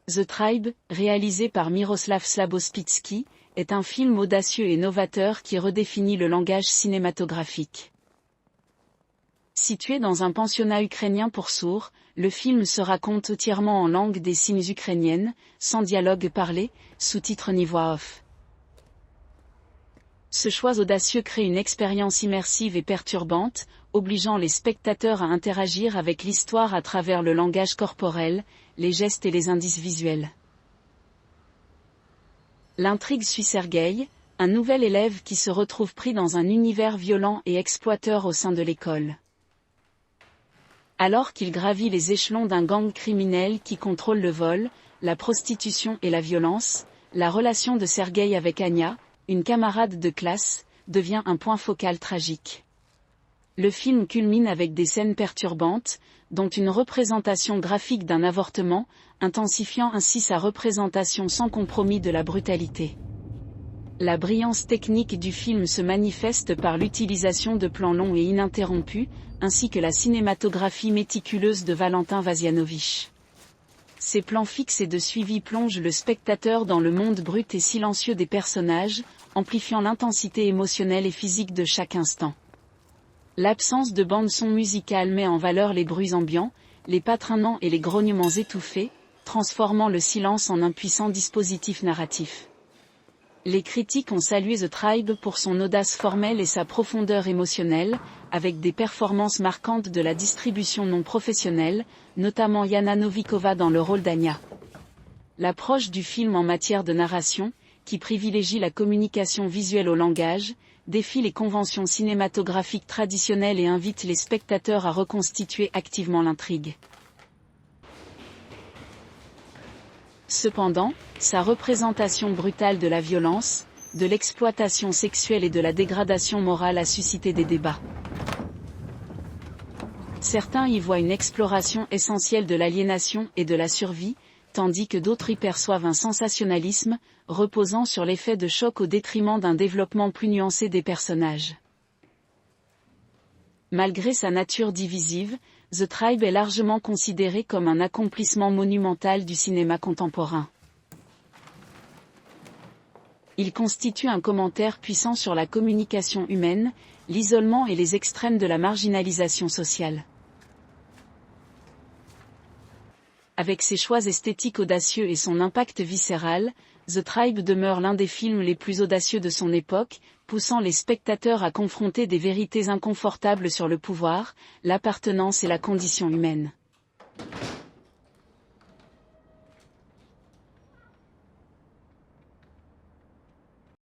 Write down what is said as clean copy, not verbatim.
The Tribe, réalisé par Miroslav Slabospitski, est un film audacieux et novateur qui redéfinit le langage cinématographique. Situé dans un pensionnat ukrainien pour sourds, le film se raconte entièrement en langue des signes ukrainienne, sans dialogue parlé, sous-titres ni voix off. Ce choix audacieux crée une expérience immersive et perturbante, obligeant les spectateurs à interagir avec l'histoire à travers le langage corporel, les gestes et les indices visuels. L'intrigue suit Sergueï, un nouvel élève qui se retrouve pris dans un univers violent et exploiteur au sein de l'école. Alors qu'il gravit les échelons d'un gang criminel qui contrôle le vol, la prostitution et la violence, la relation de Sergueï avec Anya, une camarade de classe, devient un point focal tragique. Le film culmine avec des scènes perturbantes, dont une représentation graphique d'un avortement, intensifiant ainsi sa représentation sans compromis de la brutalité. La brillance technique du film se manifeste par l'utilisation de plans longs et ininterrompus, ainsi que la cinématographie méticuleuse de Valentin Vazianovich. Ces plans fixes et de suivi plongent le spectateur dans le monde brut et silencieux des personnages, amplifiant l'intensité émotionnelle et physique de chaque instant. L'absence de bande-son musicale met en valeur les bruits ambiants, les patraînements et les grognements étouffés, transformant le silence en un puissant dispositif narratif. Les critiques ont salué The Tribe pour son audace formelle et sa profondeur émotionnelle, avec des performances marquantes de la distribution non professionnelle, notamment Yana Novikova dans le rôle d'Anya. L'approche du film en matière de narration, qui privilégie la communication visuelle au langage, défie les conventions cinématographiques traditionnelles et invite les spectateurs à reconstituer activement l'intrigue. Cependant, sa représentation brutale de la violence, de l'exploitation sexuelle et de la dégradation morale a suscité des débats. Certains y voient une exploration essentielle de l'aliénation et de la survie, tandis que d'autres y perçoivent un sensationnalisme, reposant sur l'effet de choc au détriment d'un développement plus nuancé des personnages. Malgré sa nature divisive, The Tribe est largement considéré comme un accomplissement monumental du cinéma contemporain. Il constitue un commentaire puissant sur la communication humaine, l'isolement et les extrêmes de la marginalisation sociale. Avec ses choix esthétiques audacieux et son impact viscéral, The Tribe demeure l'un des films les plus audacieux de son époque, poussant les spectateurs à confronter des vérités inconfortables sur le pouvoir, l'appartenance et la condition humaine.